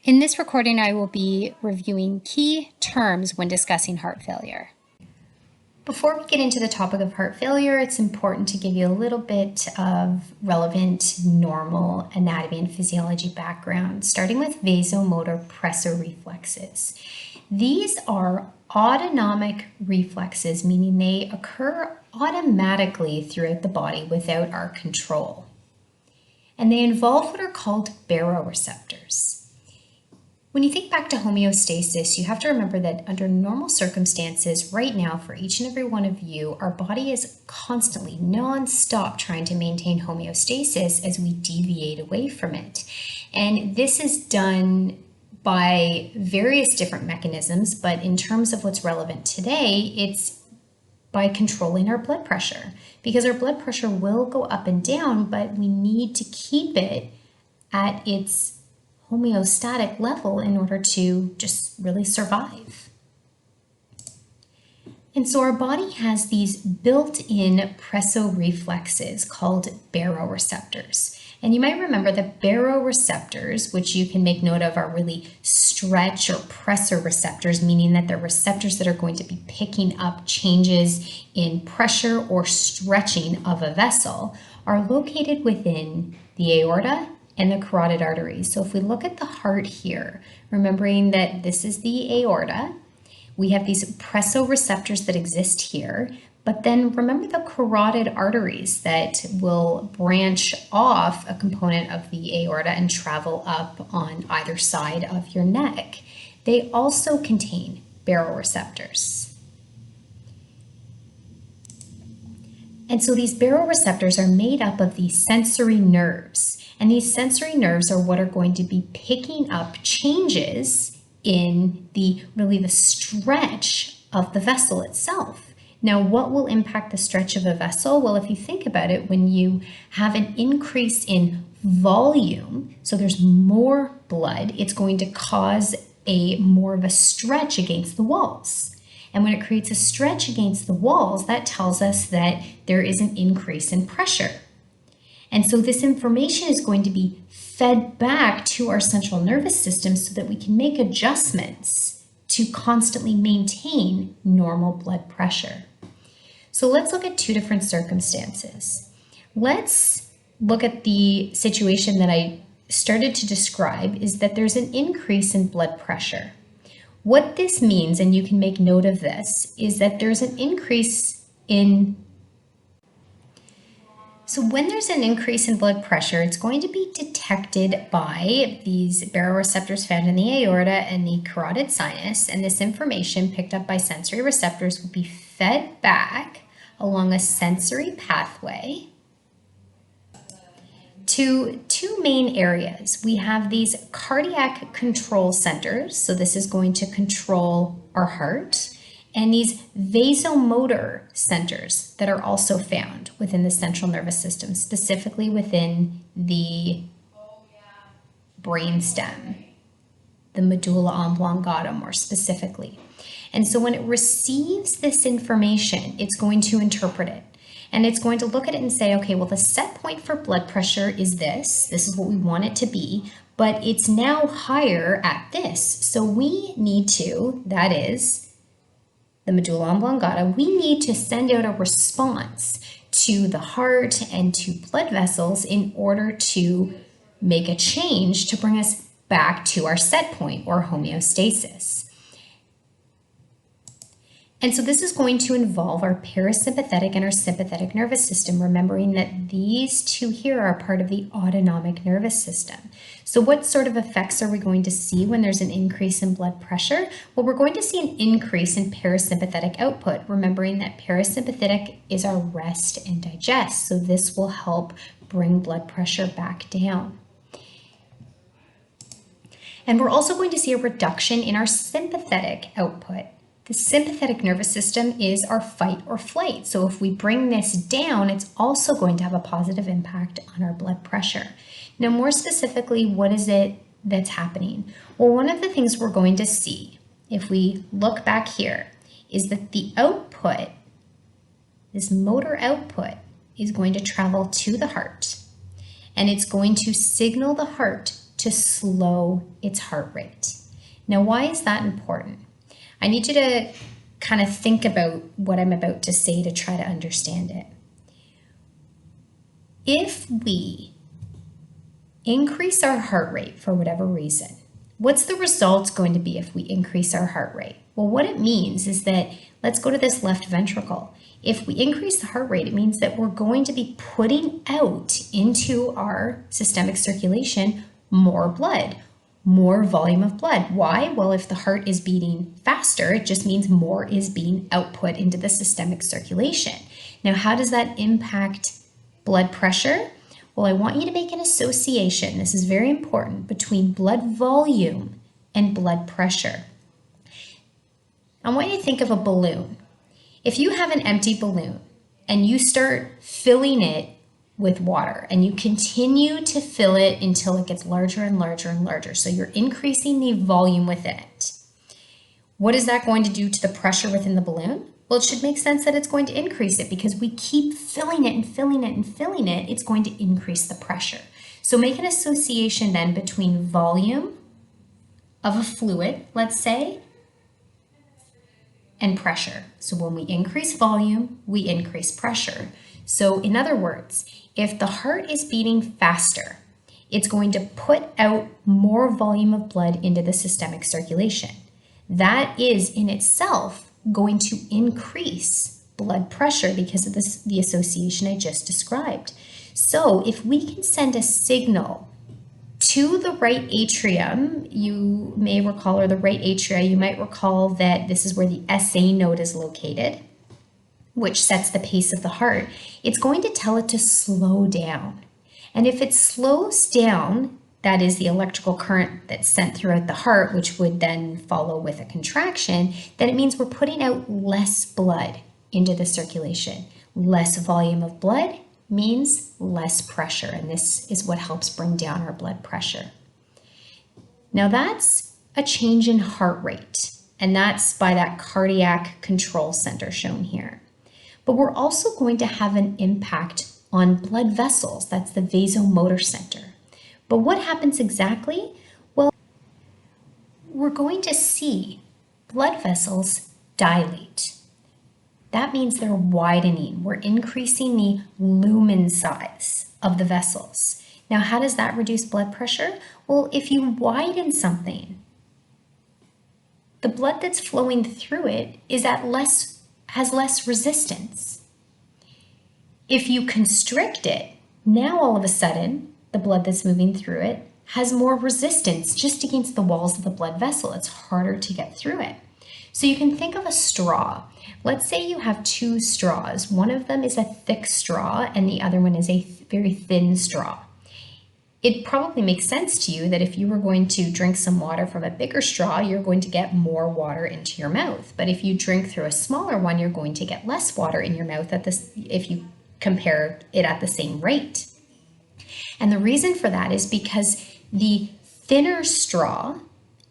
In this recording, I will be reviewing key terms when discussing heart failure. Before we get into the topic of heart failure, it's important to give you a little bit of relevant normal anatomy and physiology background, starting with vasomotor pressor reflexes. These are autonomic reflexes, meaning they occur automatically throughout the body without our control. And they involve what are called baroreceptors. When you think back to homeostasis, you have to remember that under normal circumstances, right now, for each and every one of you, our body is constantly, non-stop trying to maintain homeostasis as we deviate away from it. And this is done by various different mechanisms, but in terms of what's relevant today, it's by controlling our blood pressure, because our blood pressure will go up and down, but we need to keep it at its homeostatic level in order to just really survive. And so our body has these built-in presoreflexes called baroreceptors. And you might remember that baroreceptors, which you can make note of, are really stretch or pressor receptors, meaning that they're receptors that are going to be picking up changes in pressure or stretching of a vessel, are located within the aorta and the carotid arteries. So if we look at the heart here, remembering that this is the aorta, we have these presoreceptors that exist here, but then remember the carotid arteries that will branch off a component of the aorta and travel up on either side of your neck. They also contain baroreceptors. And so these baroreceptors are made up of these sensory nerves. And these sensory nerves are what are going to be picking up changes in the stretch of the vessel itself. Now, what will impact the stretch of a vessel? Well, if you think about it, when you have an increase in volume, so there's more blood, it's going to cause more of a stretch against the walls. And when it creates a stretch against the walls, that tells us that there is an increase in pressure. And so this information is going to be fed back to our central nervous system so that we can make adjustments to constantly maintain normal blood pressure. So let's look at two different circumstances. Let's look at the situation that I started to describe, is that there's an increase in blood pressure. What this means, and you can make note of this, is that there's an increase in So when there's an increase in blood pressure, it's going to be detected by these baroreceptors found in the aorta and the carotid sinus, and this information picked up by sensory receptors will be fed back along a sensory pathway to two main areas. We have these cardiac control centers, so this is going to control our heart, and these vasomotor centers that are also found within the central nervous system, specifically within the brainstem, the medulla oblongata more specifically. And so when it receives this information, it's going to interpret it. And it's going to look at it and say, okay, well, the set point for blood pressure is this. This is what we want it to be, but it's now higher at this. So we need to, that is, the medulla oblongata, we need to send out a response to the heart and to blood vessels in order to make a change to bring us back to our set point or homeostasis. And so this is going to involve our parasympathetic and our sympathetic nervous system, remembering that these two here are part of the autonomic nervous system. So what sort of effects are we going to see when there's an increase in blood pressure? Well, we're going to see an increase in parasympathetic output, remembering that parasympathetic is our rest and digest. So this will help bring blood pressure back down. And we're also going to see a reduction in our sympathetic output. The sympathetic nervous system is our fight or flight. So if we bring this down, it's also going to have a positive impact on our blood pressure. Now, more specifically, what is it that's happening? Well, one of the things we're going to see, if we look back here, is that the output, this motor output, is going to travel to the heart. And it's going to signal the heart to slow its heart rate. Now, why is that important? I need you to kind of think about what I'm about to say to try to understand it. If we increase our heart rate for whatever reason, what's the result going to be if we increase our heart rate? Well, what it means is that, let's go to this left ventricle. If we increase the heart rate, it means that we're going to be putting out into our systemic circulation more blood, more volume of blood. Why? Well, if the heart is beating faster, it just means more is being output into the systemic circulation. Now, how does that impact blood pressure? Well, I want you to make an association, this is very important, between blood volume and blood pressure. I want you to think of a balloon. If you have an empty balloon and you start filling it with water and you continue to fill it until it gets larger and larger and larger, so you're increasing the volume within it, what is that going to do to the pressure within the balloon? Well, it should make sense that it's going to increase it because we keep filling it and filling it and filling it, it's going to increase the pressure. So make an association then between volume of a fluid, let's say, and pressure. So when we increase volume, we increase pressure. So in other words, if the heart is beating faster, it's going to put out more volume of blood into the systemic circulation. That is in itself going to increase blood pressure because of the association I just described. So if we can send a signal to the right atrium, you may recall, or the right atria, you might recall that this is where the SA node is located, which sets the pace of the heart. It's going to tell it to slow down. And if it slows down, that is the electrical current that's sent throughout the heart, which would then follow with a contraction, then it means we're putting out less blood into the circulation. Less volume of blood means less pressure, and this is what helps bring down our blood pressure. Now that's a change in heart rate, and that's by that cardiac control center shown here. But we're also going to have an impact on blood vessels, that's the vasomotor center. But what happens exactly? Well, we're going to see blood vessels dilate. That means they're widening. We're increasing the lumen size of the vessels. Now, how does that reduce blood pressure? Well, if you widen something, the blood that's flowing through it has less resistance. If you constrict it, now all of a sudden, the blood that's moving through it has more resistance just against the walls of the blood vessel. It's harder to get through it. So you can think of a straw. Let's say you have two straws. One of them is a thick straw and the other one is a very thin straw. It probably makes sense to you that if you were going to drink some water from a bigger straw, you're going to get more water into your mouth. But if you drink through a smaller one, you're going to get less water in your mouth if you compare it at the same rate. And the reason for that is because the thinner straw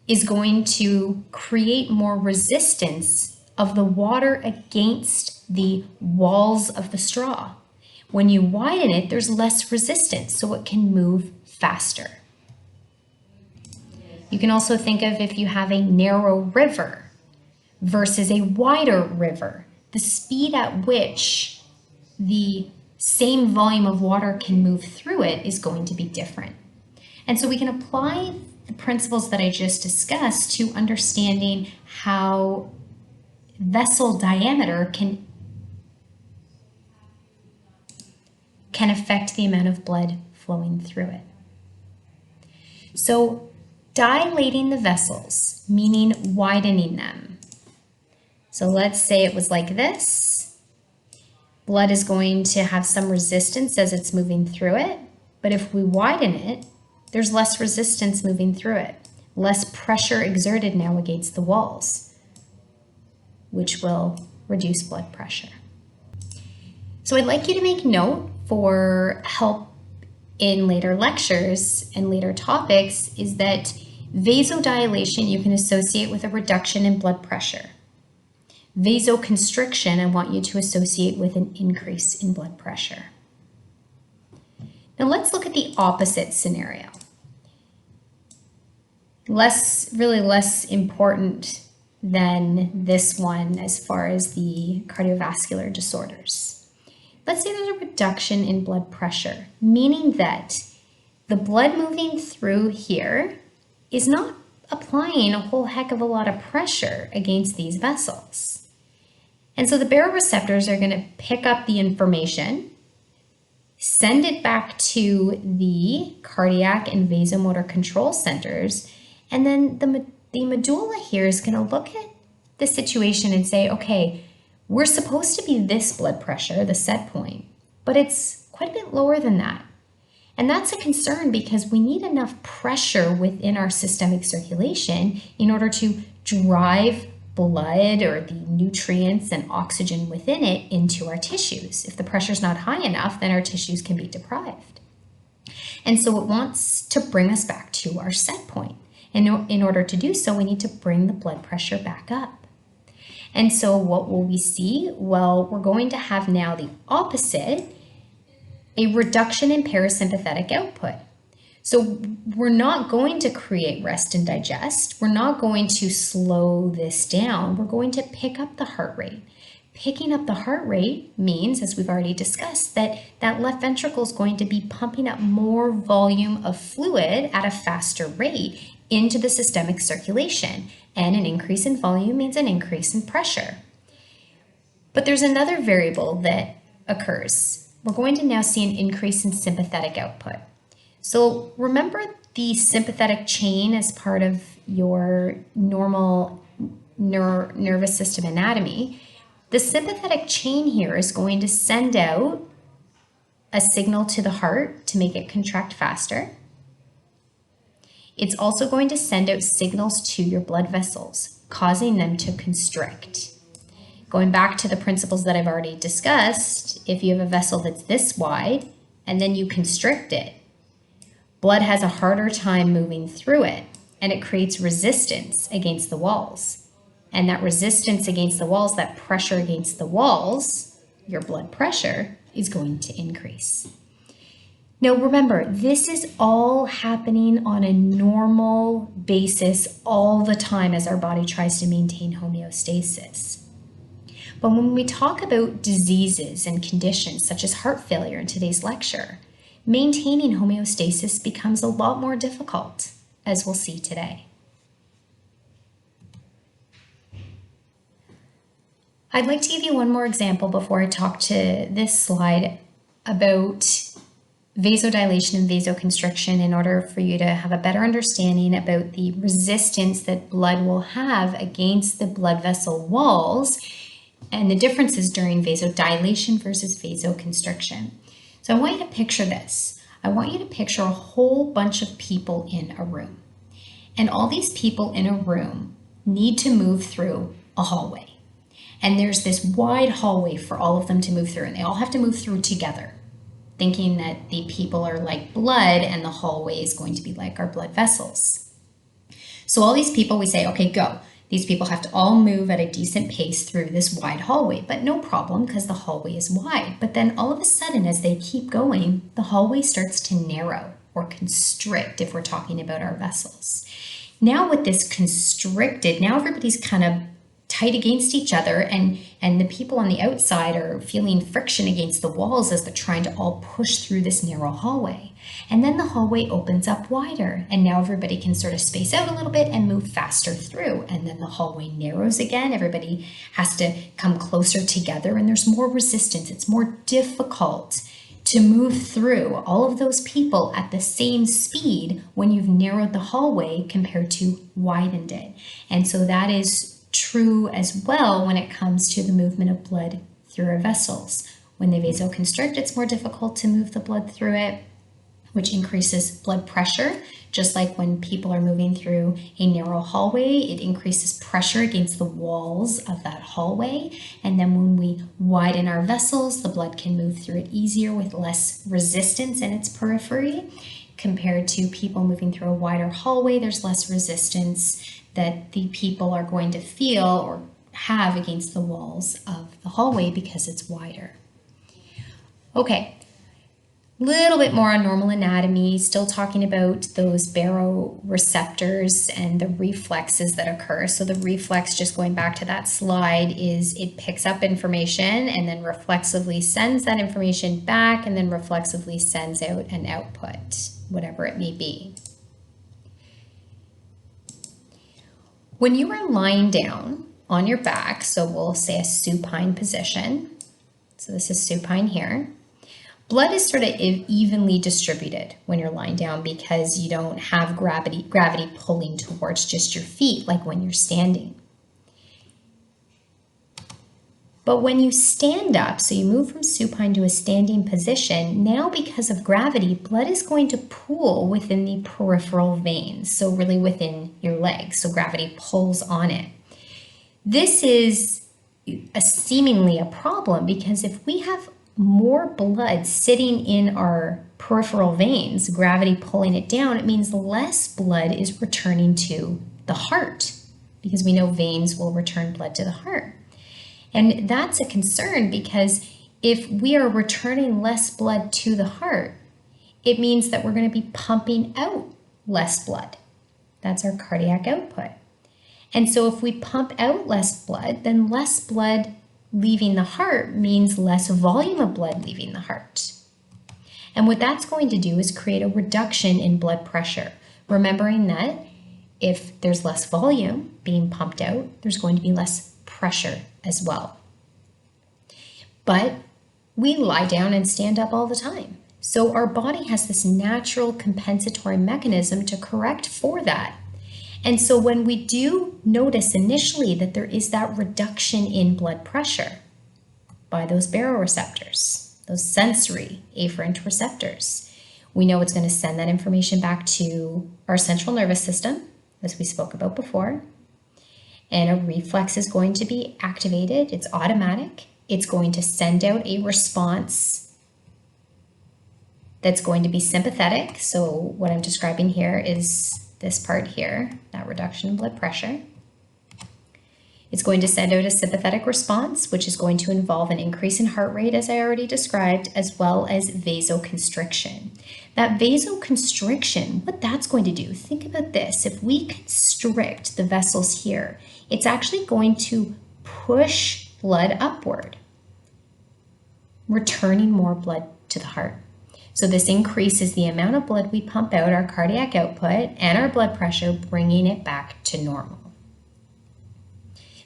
is going to create more resistance of the water against the walls of the straw. When you widen it, there's less resistance, so it can move faster. You can also think of if you have a narrow river versus a wider river, the speed at which the same volume of water can move through it is going to be different. And so we can apply the principles that I just discussed to understanding how vessel diameter can affect the amount of blood flowing through it. So dilating the vessels, meaning widening them. So let's say it was like this. Blood is going to have some resistance as it's moving through it, but if we widen it, there's less resistance moving through it, less pressure exerted now against the walls, which will reduce blood pressure. So I'd like you to make note for help in later lectures and later topics is that vasodilation you can associate with a reduction in blood pressure. Vasoconstriction, I want you to associate with an increase in blood pressure. Now let's look at the opposite scenario. really less important than this one as far as the cardiovascular disorders. Let's say there's a reduction in blood pressure, meaning that the blood moving through here is not applying a whole heck of a lot of pressure against these vessels. And so the baroreceptors are going to pick up the information, send it back to the cardiac and vasomotor control centers, and then the medulla here is going to look at the situation and say, okay, we're supposed to be this blood pressure, the set point, but it's quite a bit lower than that. And that's a concern because we need enough pressure within our systemic circulation in order to drive blood or the nutrients and oxygen within it into our tissues. If the pressure is not high enough, then our tissues can be deprived. And so it wants to bring us back to our set point. And in order to do so, we need to bring the blood pressure back up. And so what will we see? Well, we're going to have now the opposite, a reduction in parasympathetic output. So we're not going to create rest and digest. We're not going to slow this down. We're going to pick up the heart rate. Picking up the heart rate means, as we've already discussed, that left ventricle is going to be pumping up more volume of fluid at a faster rate into the systemic circulation. And an increase in volume means an increase in pressure. But there's another variable that occurs. We're going to now see an increase in sympathetic output. So remember the sympathetic chain as part of your normal nervous system anatomy. The sympathetic chain here is going to send out a signal to the heart to make it contract faster. It's also going to send out signals to your blood vessels, causing them to constrict. Going back to the principles that I've already discussed, if you have a vessel that's this wide and then you constrict it, blood has a harder time moving through it and it creates resistance against the walls. And that resistance against the walls, that pressure against the walls, your blood pressure is going to increase. Now remember, this is all happening on a normal basis all the time as our body tries to maintain homeostasis. But when we talk about diseases and conditions such as heart failure in today's lecture, maintaining homeostasis becomes a lot more difficult, as we'll see today. I'd like to give you one more example before I talk to this slide about vasodilation and vasoconstriction in order for you to have a better understanding about the resistance that blood will have against the blood vessel walls and the differences during vasodilation versus vasoconstriction. So I want you to picture this. I want you to picture a whole bunch of people in a room. And all these people in a room need to move through a hallway. And there's this wide hallway for all of them to move through, and they all have to move through together, thinking that the people are like blood and the hallway is going to be like our blood vessels. So all these people, we say, okay, go. These people have to all move at a decent pace through this wide hallway, but no problem because the hallway is wide. But then all of a sudden, as they keep going, the hallway starts to narrow or constrict if we're talking about our vessels. Now with this constricted, now everybody's kind of tight against each other, and the people on the outside are feeling friction against the walls as they're trying to all push through this narrow hallway. And then the hallway opens up wider, and now everybody can sort of space out a little bit and move faster through. And then the hallway narrows again. Everybody has to come closer together, and there's more resistance. It's more difficult to move through all of those people at the same speed when you've narrowed the hallway compared to widened it. And so that is true as well when it comes to the movement of blood through our vessels. When they vasoconstrict, it's more difficult to move the blood through it, which increases blood pressure. Just like when people are moving through a narrow hallway, it increases pressure against the walls of that hallway. And then when we widen our vessels, the blood can move through it easier with less resistance in its periphery. Compared to people moving through a wider hallway, there's less resistance that the people are going to feel or have against the walls of the hallway because it's wider. Okay, Little bit more on normal anatomy, still talking about those baroreceptors and the reflexes that occur. So the reflex, just going back to that slide, is it picks up information and then reflexively sends that information back and then reflexively sends out an output, whatever it may be. When you are lying down on your back, so we'll say a supine position, so this is supine here, blood is sort of evenly distributed when you're lying down because you don't have gravity pulling towards just your feet like when you're standing. But when you stand up, so you move from supine to a standing position, now because of gravity, blood is going to pool within the peripheral veins, so really within your legs, so gravity pulls on it. This is seemingly a problem because if we have more blood sitting in our peripheral veins, gravity pulling it down, it means less blood is returning to the heart because we know veins will return blood to the heart. And that's a concern because if we are returning less blood to the heart, it means that we're going to be pumping out less blood. That's our cardiac output. And so if we pump out less blood, then less blood leaving the heart means less volume of blood leaving the heart. And what that's going to do is create a reduction in blood pressure, remembering that if there's less volume being pumped out, there's going to be less pressure as well. But we lie down and stand up all the time. So our body has this natural compensatory mechanism to correct for that. And so when we do notice initially that there is that reduction in blood pressure by those baroreceptors, those sensory afferent receptors, we know it's going to send that information back to our central nervous system, as we spoke about before. And a reflex is going to be activated. It's automatic. It's going to send out a response that's going to be sympathetic. So what I'm describing here is this part here, that reduction in blood pressure. It's going to send out a sympathetic response, which is going to involve an increase in heart rate, as I already described, as well as vasoconstriction. That vasoconstriction, what that's going to do, think about this. If we constrict the vessels here, it's actually going to push blood upward, returning more blood to the heart. So this increases the amount of blood we pump out, our cardiac output, and our blood pressure, bringing it back to normal.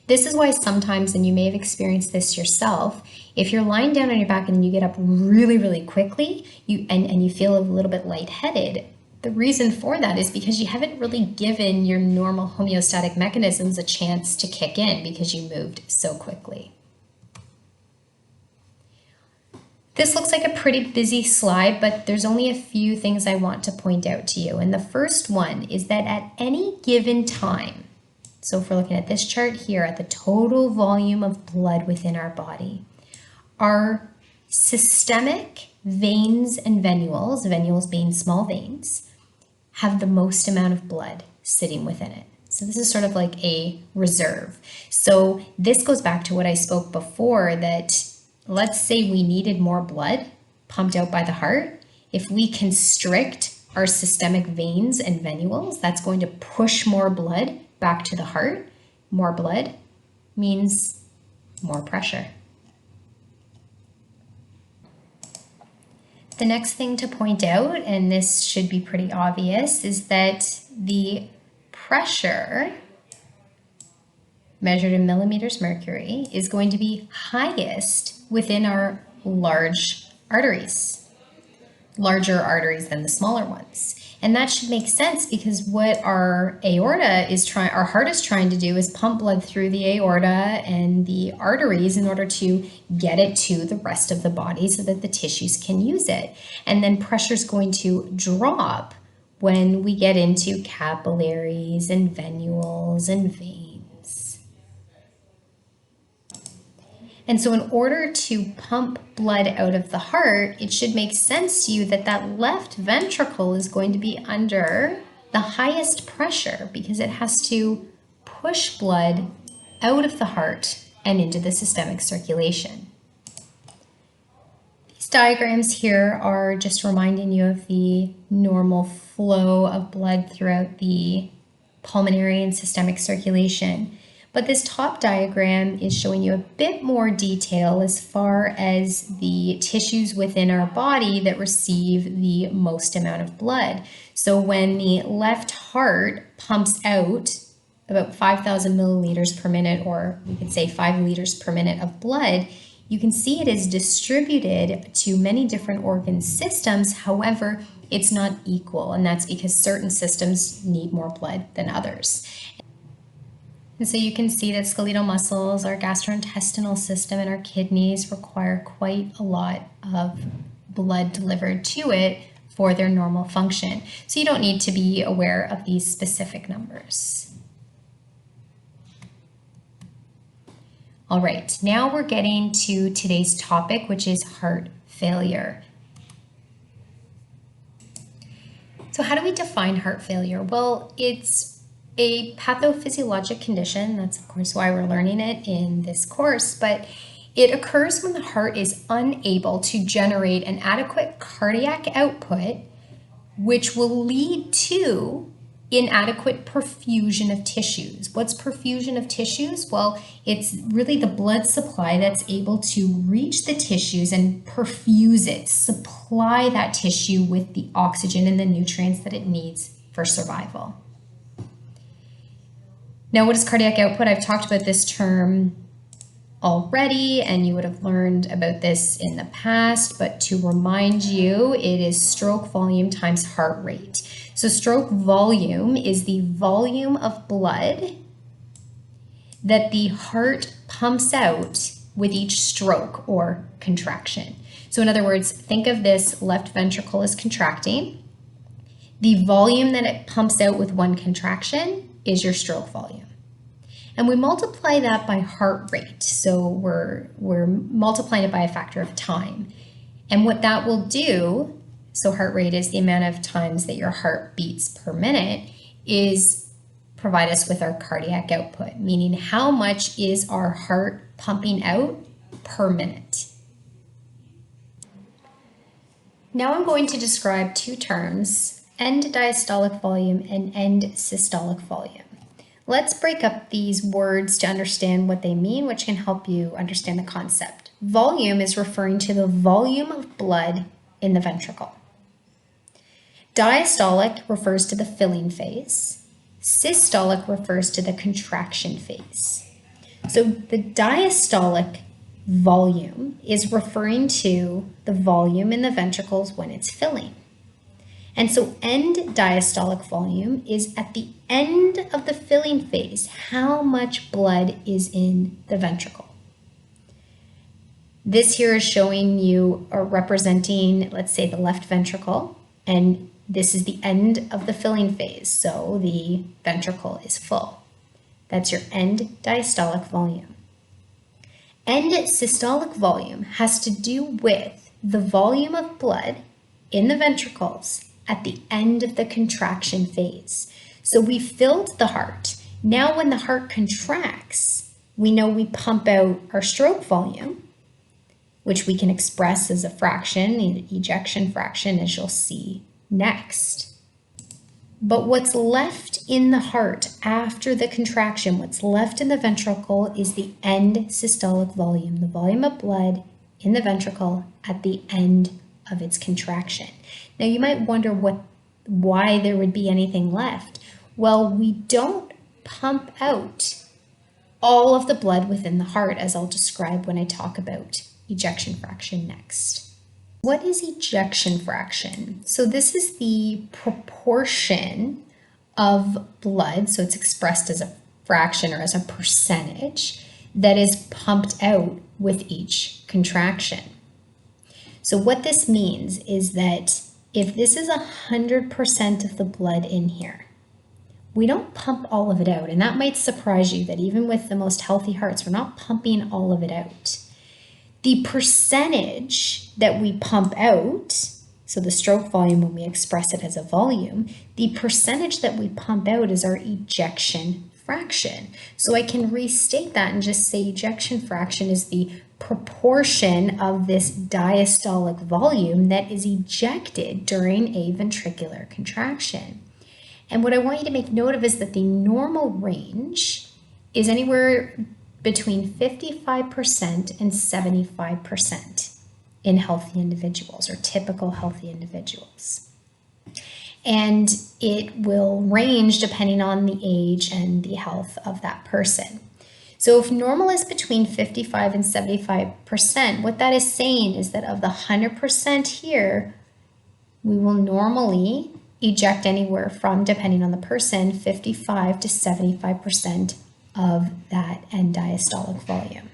This is why sometimes, and you may have experienced this yourself, if you're lying down on your back and then you get up really, really quickly and you feel a little bit lightheaded, the reason for that is because you haven't really given your normal homeostatic mechanisms a chance to kick in because you moved so quickly. This looks like a pretty busy slide, but there's only a few things I want to point out to you. And the first one is that at any given time, so if we're looking at this chart here at the total volume of blood within our body, our systemic veins and venules being small veins, have the most amount of blood sitting within it. So this is sort of like a reserve. So this goes back to what I spoke before, that let's say we needed more blood pumped out by the heart. If we constrict our systemic veins and venules, that's going to push more blood back to the heart. More blood means more pressure. The next thing to point out, and this should be pretty obvious, is that the pressure measured in millimeters mercury is going to be highest within our large arteries, larger arteries than the smaller ones. And that should make sense because what our our heart is trying to do is pump blood through the aorta and the arteries in order to get it to the rest of the body so that the tissues can use it. And then pressure is going to drop when we get into capillaries and venules and veins. And so in order to pump blood out of the heart, it should make sense to you that that left ventricle is going to be under the highest pressure because it has to push blood out of the heart and into the systemic circulation. These diagrams here are just reminding you of the normal flow of blood throughout the pulmonary and systemic circulation. But this top diagram is showing you a bit more detail as far as the tissues within our body that receive the most amount of blood. So when the left heart pumps out about 5,000 milliliters per minute, or we could say 5 liters per minute of blood, you can see it is distributed to many different organ systems. However, it's not equal, and that's because certain systems need more blood than others. And so you can see that skeletal muscles, our gastrointestinal system, and our kidneys require quite a lot of blood delivered to it for their normal function. So you don't need to be aware of these specific numbers. All right, now we're getting to today's topic, which is heart failure. So how do we define heart failure? Well, it's a pathophysiologic condition. That's of course why we're learning it in this course, but it occurs when the heart is unable to generate an adequate cardiac output, which will lead to inadequate perfusion of tissues. What's perfusion of tissues? Well, it's really the blood supply that's able to reach the tissues and perfuse it, supply that tissue with the oxygen and the nutrients that it needs for survival. Now, what is cardiac output? I've talked about this term already, and you would have learned about this in the past, but to remind you, it is stroke volume times heart rate. So stroke volume is the volume of blood that the heart pumps out with each stroke or contraction. So in other words, think of this left ventricle as contracting. The volume that it pumps out with one contraction is your stroke volume. And we multiply that by heart rate. So we're multiplying it by a factor of time. And what that will do, so heart rate is the amount of times that your heart beats per minute, is provide us with our cardiac output, meaning how much is our heart pumping out per minute. Now I'm going to describe two terms, end diastolic volume and end systolic volume. Let's break up these words to understand what they mean, which can help you understand the concept. Volume is referring to the volume of blood in the ventricle. Diastolic refers to the filling phase. Systolic refers to the contraction phase. So the diastolic volume is referring to the volume in the ventricles when it's filling. And so end diastolic volume is at the end of the filling phase, how much blood is in the ventricle. This here is showing you or representing, let's say, the left ventricle, and this is the end of the filling phase, so the ventricle is full. That's your end diastolic volume. End systolic volume has to do with the volume of blood in the ventricles at the end of the contraction phase. So we filled the heart. Now when the heart contracts, we know we pump out our stroke volume, which we can express as a fraction, the ejection fraction, as you'll see next. But what's left in the heart after the contraction, what's left in the ventricle, is the end systolic volume, the volume of blood in the ventricle at the end of its contraction. Now you might wonder why there would be anything left. Well, we don't pump out all of the blood within the heart, as I'll describe when I talk about ejection fraction next. What is ejection fraction? So this is the proportion of blood, so it's expressed as a fraction or as a percentage, that is pumped out with each contraction. So what this means is that if this is 100% of the blood in here, we don't pump all of it out. And that might surprise you that even with the most healthy hearts, we're not pumping all of it out. The percentage that we pump out, so the stroke volume when we express it as a volume, the percentage that we pump out is our ejection fraction. So I can restate that and just say ejection fraction is the proportion of this diastolic volume that is ejected during a ventricular contraction. And what I want you to make note of is that the normal range is anywhere between 55% and 75% in healthy individuals or typical healthy individuals. And it will range depending on the age and the health of that person. So if normal is between 55 and 75%, what that is saying is that of the 100% here, we will normally eject anywhere from, depending on the person, 55 to 75% of that end diastolic volume.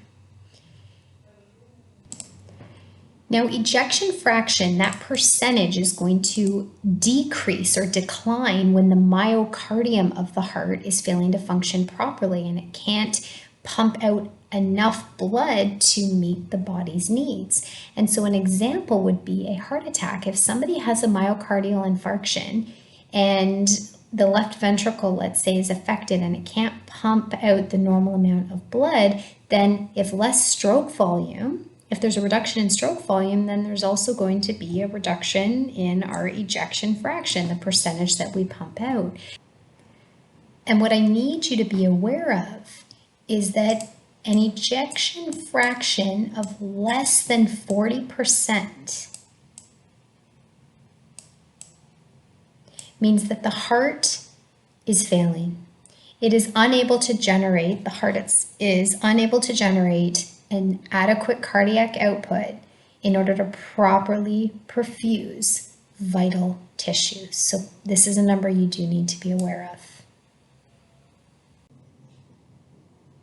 Now, ejection fraction, that percentage is going to decrease or decline when the myocardium of the heart is failing to function properly and it can't pump out enough blood to meet the body's needs. And so an example would be a heart attack. If somebody has a myocardial infarction and the left ventricle, let's say, is affected and it can't pump out the normal amount of blood, then if there's a reduction in stroke volume, then there's also going to be a reduction in our ejection fraction, the percentage that we pump out. And what I need you to be aware of is that an ejection fraction of less than 40% means that the heart is failing. It is unable to generate, the heart is unable to generate an adequate cardiac output in order to properly perfuse vital tissues. So this is a number you do need to be aware of.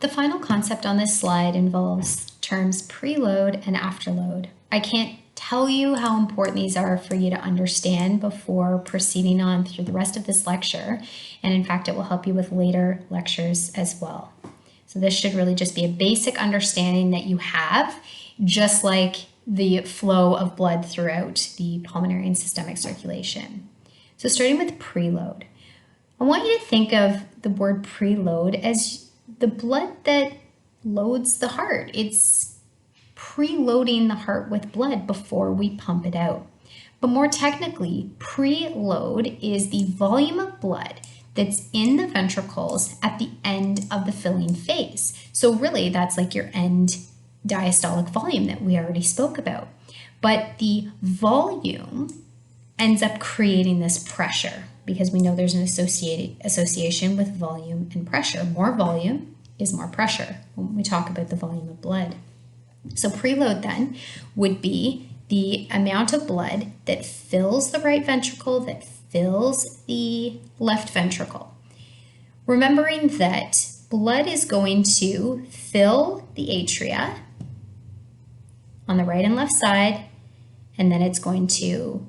The final concept on this slide involves terms preload and afterload. I can't tell you how important these are for you to understand before proceeding on through the rest of this lecture, and in fact it will help you with later lectures as well. So this should really just be a basic understanding that you have, just like the flow of blood throughout the pulmonary and systemic circulation. So starting with preload, I want you to think of the word preload as the blood that loads the heart. It's preloading the heart with blood before we pump it out. But more technically, preload is the volume of blood that's in the ventricles at the end of the filling phase. So really that's like your end diastolic volume that we already spoke about. But the volume ends up creating this pressure because we know there's an association with volume and pressure. More volume is more pressure when we talk about the volume of blood. So preload then would be the amount of blood that fills the right ventricle, that fills the left ventricle. Remembering that blood is going to fill the atria on the right and left side, and then it's going to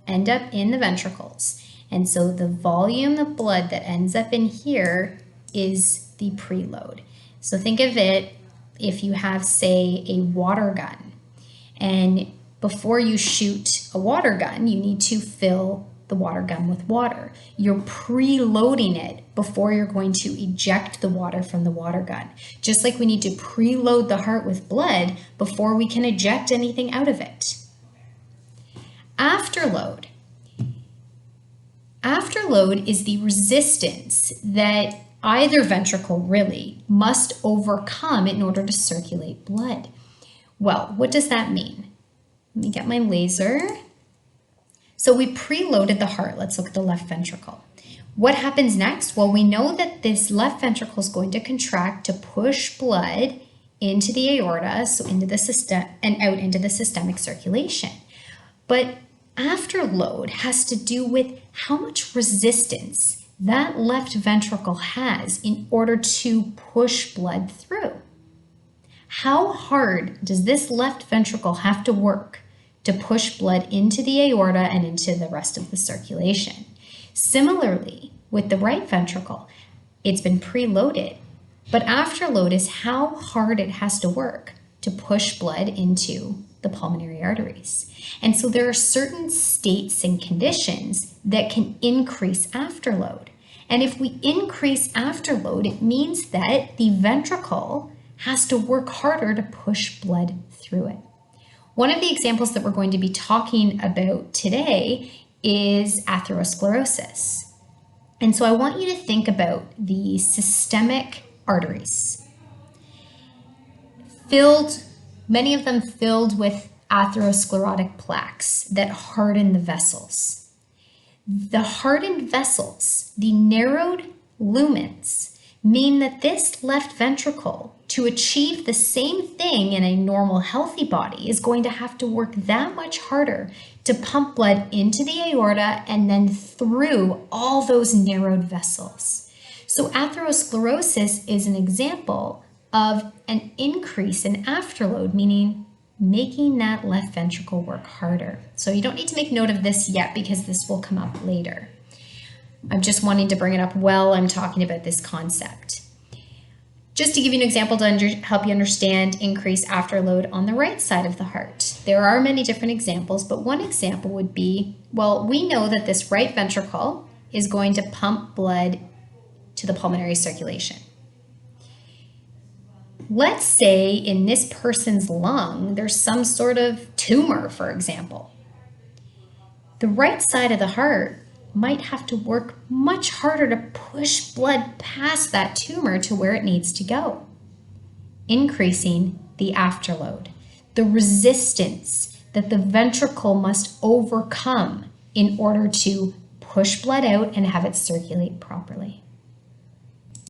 end up in the ventricles. And so the volume of blood that ends up in here is the preload. So think of it if you have, say, a water gun, and before you shoot a water gun, you need to fill the water gun with water. You're preloading it before you're going to eject the water from the water gun. Just like we need to preload the heart with blood before we can eject anything out of it. Afterload. Afterload is the resistance that either ventricle really must overcome in order to circulate blood. Well, what does that mean? Let me get my laser. So we preloaded the heart. Let's look at the left ventricle. What happens next? Well, we know that this left ventricle is going to contract to push blood into the aorta, so into the system and out into the systemic circulation. But afterload has to do with how much resistance that left ventricle has in order to push blood through. How hard does this left ventricle have to work to push blood into the aorta and into the rest of the circulation? Similarly, with the right ventricle, it's been preloaded, but afterload is how hard it has to work to push blood into the pulmonary arteries. And so there are certain states and conditions that can increase afterload. And if we increase afterload, it means that the ventricle has to work harder to push blood through it. One of the examples that we're going to be talking about today is atherosclerosis. And so I want you to think about the systemic arteries, many of them filled with atherosclerotic plaques that harden the vessels. The hardened vessels, the narrowed lumens, mean that this left ventricle, to achieve the same thing in a normal healthy body, is going to have to work that much harder to pump blood into the aorta and then through all those narrowed vessels. So atherosclerosis is an example of an increase in afterload, meaning making that left ventricle work harder. So you don't need to make note of this yet because this will come up later. I'm just wanting to bring it up while I'm talking about this concept. Just to give you an example to help you understand increased afterload on the right side of the heart. There are many different examples, but one example would be, well, we know that this right ventricle is going to pump blood to the pulmonary circulation. Let's say in this person's lung, there's some sort of tumor, for example. The right side of the heart might have to work much harder to push blood past that tumor to where it needs to go, increasing the afterload, the resistance that the ventricle must overcome in order to push blood out and have it circulate properly.